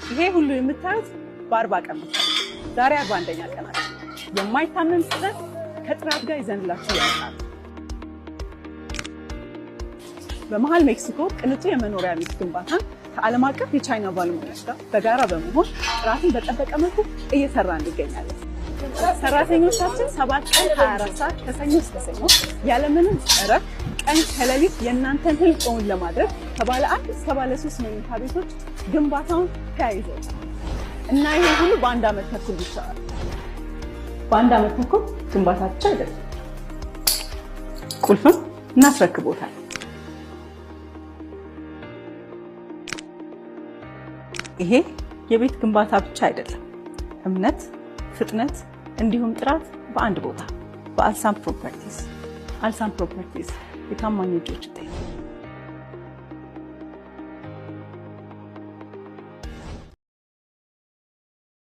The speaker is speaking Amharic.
ይሄ ሁሉ የምታዩት በ40 ቀን ብቻ። ዛሬ 41ኛ ቀናችን የማይታመን ፍጥነት ከጥራት ጋር ይዘንላችሁ ያመጣል። በመሃል ሜክሲኮ ቅንጡ የመኖሪያ ቤት ግንባታን ከዓለም አቀፍ የቻይና ባለሙያዎች ጋር በጋራ በመሆን ጥራትን በጠበቀ መልኩ እየሰራ እንገኛለን። ሰራተኞቻችን 7 ቀን 24 ሰዓት ከሰኞ እስከ ሰኞ ያለምንም እረፍት ቀን ከሌሊት የእናንተን ህልም እውን ለማድረግ ከባለ 1 እስከ ባለ 3 መኝታ ቤቶች ግንባታውን ተያይዘው እና ይሄ ሁሉ በአንድ ዓመት ተኩል ብቻ ነው። በአንድ ዓመት ተኩል ግንባታ ብቻ አይደለም፣ ቁልፍም እናስረክቦታል። ይሄ የቤት ግንባታ ብቻ አይደለም፣ እምነት፣ ፍጥነት እንዲሁም ጥራት በአንድ ቦታ። በአልሳም ፕሮፐርቲስ። አልሳም ፕሮፐርቲስ የታማኝ እጆች